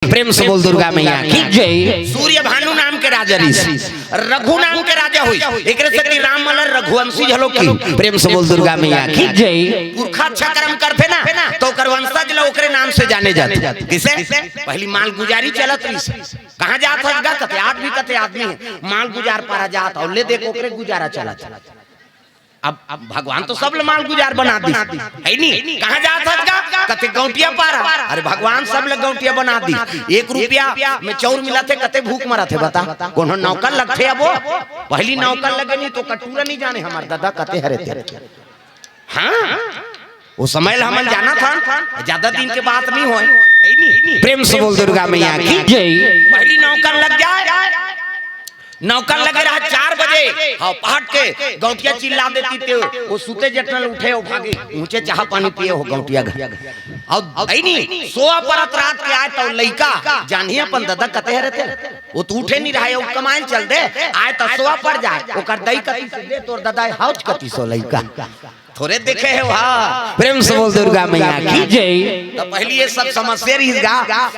प्रेम से बोल दुर्गा मैया की जय। सूर्य भानु नाम के राजा ऋषि, रघु नाम के राजा हुई, एक से राम मलर रघुवंशी झलो की। प्रेम से बोल दुर्गा मैया की जय। पुरखा अच्छा कर्म करते ना तो कर वंशज लो ओकरे नाम से जाने जाते। किसे पहली माल गुजारी चलत ऋषि, कहां जात हसगा कते आदमी कते आदमी माल गुजार पारा जात और ले देखो ओकरे गुजारा चला। अब भगवान तो सब माल गुजार बना दी है नी, कहां जात हसगा कते गौटिया पारा, अरे भगवान सब ले गौटिया बना दी। 1 रुपया में चौर मिला थे कते भूख मरा थे बता, कोनो नौकर लगते अब पहली नौकर लगे नहीं तो कटूरा नहीं जाने हमार दादा कते हरे थे। हाँ वो समय हम जाना था, ज्यादा दिन के बात नहीं हो। प्रेम से बोल दुर्गा मैया की जय। पहली नौकर लग जाए, नौकर लगे रहा 4 बजे हाँ पहाड़ के गौटिया चिल्ला देती थे, वो सूते जटनल उठे हो भागे ऊंचे चाह पानी पिए हो गौटिया घर और नहीं सोआ परत रात के आए तो लइका जानिए अपन दादा कते रहते वो तो उठे नहीं रहा, वो कमाइन चल दे आए तो सोआ पड़ जाए ओकर दई कती से दे तोर दादा हाउच कती सो लइका थोड़े देखे है वहाँ। प्रेम से बोल दुर्गा मैया की जय। तो पहली ये सब समस्या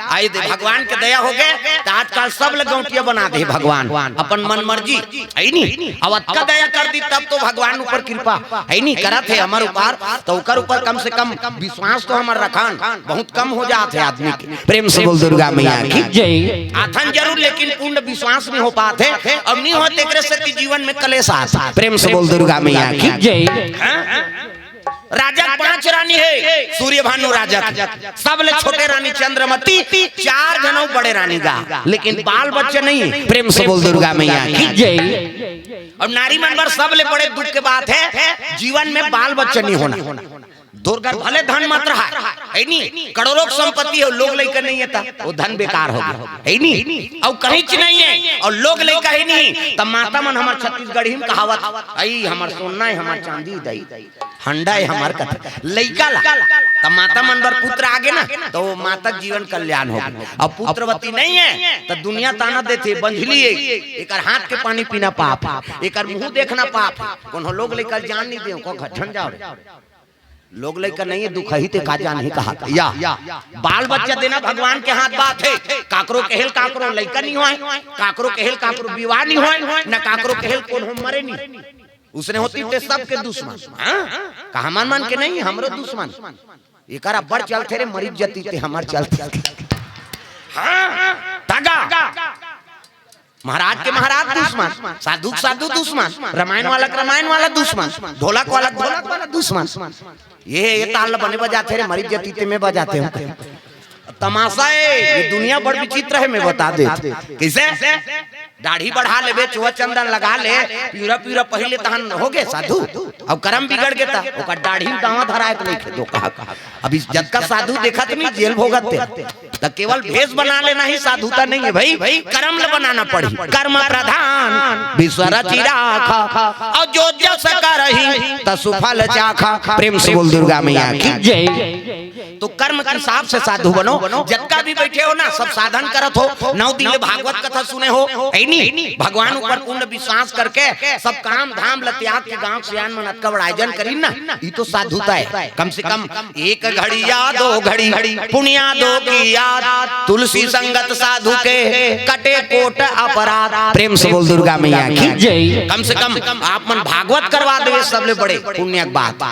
आए दे भगवान के दया हो गए तो आजकल सब लगौटिया बना दे भगवान अपन मन मर्जी है नी। अब अक्का दया कर दी तब तो भगवान ऊपर कृपा है नी करत है हमारे ऊपर, तो ओकर ऊपर कम से कम विश्वास तो हमार रखान बहुत कम हो जाते है आदमी के। प्रेम से बोल दुर्गा मैया की जय। आथन जरूर लेकिन पूर्ण विश्वास नहीं हो पाते, अब नहीं होते एकरे से जीवन में कलेश आता। प्रेम से बोल दुर्गा मैया की जय। राजा 5 रानी है, सूर्य भानु राजा सब ले छोटे रानी चंद्रमती, 4 जनों बड़े रानी गा लेकिन बाल बच्चे नहीं। प्रेम से बोल दुर्गा मैया की जय। और नारी मनवर सब ले बड़े दुख के बात है जीवन में बाल बच्चे नहीं होना। दुर्गा भले धन मत रहा है नी, करोड़ों संपत्ति है लोग लेकर नहीं है वो धन बेकार हो गया है नी, और कहीं नहीं है और लोग लेकर ही नहीं। तब माता मन हमार छत्तीसगढ़ी में कहावत आई हमार सोना है हमार चांदी दई हंडा है हमार कथा लइका ला। तब माता मन बर पुत्र आगे ना तो माता जीवन कल्याण हो। अब पुत्रवती नहीं है तो दुनिया ताना देते बंझली एक हाथ के पानी पीना पाप, एक मुंह देखना पाप, कौन लोग लेकर जान नहीं दे को घटन जाओ लोग लेकर नहीं है दुख ही ते का जान ही कहा या बाल बच्चा देना भगवान के हाथ बात है। काकरो केहल काकरो लइका नहीं होए, काकरो केहल काकरो विवाह नहीं होए, न काकरो केहल कौन हो मरे नहीं, उसने होती थे सबके दुश्मन। कहा मन के नहीं हमरो दुश्मन एकरा बड़ चलते रे मरीज जती थे हमार चलते। हाँ तागा महाराज के महाराज दुश्मन, साधु साधु दुश्मन, रामायण वाला दुश्मन, ढोलक वाला दुश्मन। ये ताल बने बजाते रे मरीज जतीते में बजाते हो। तमाशा है ये दुनिया बड़ विचित्र है मैं बता दे कैसे। दाढ़ी बढ़ा ले बे चुहा चंदन लगा ले पीरा पीरा पहले तहन हो गए साधु, अब कर्म बिगड़ गया ओकर दाढ़ी में दावा धराए तो नहीं दो कहा। अभी जब का साधु देखा तो नहीं जेल भोगते तो केवल भेष बना लेना ही साधुता नहीं है भाई, कर्म ल बनाना पड़ी। कर्म प्रधान विश्व रचि राखा और जो जस करहि त सुफल चाखा। प्रेम से बोल दुर्गा मैया की जय। तो कर्म के हिसाब से साधु बनो, जत्का भी बैठे हो ना सब साधन करत हो, 9 दिन भागवत कथा सुने हो है नी, भगवान ऊपर पूर्ण विश्वास करके सब काम धाम लत्याग के गांव सियान मन का आयोजन करी ना, ये तो साधुता है। कम से कम 1 घड़ी या 2 घड़ी पुण्या 2 की याद, तुलसी संगत साधु के कटे कोट अपराध। प्रेम से बोल दुर्गा मैया की जय। कम से कम आप मन भागवत करवा दे सबले बड़े पुण्य बात।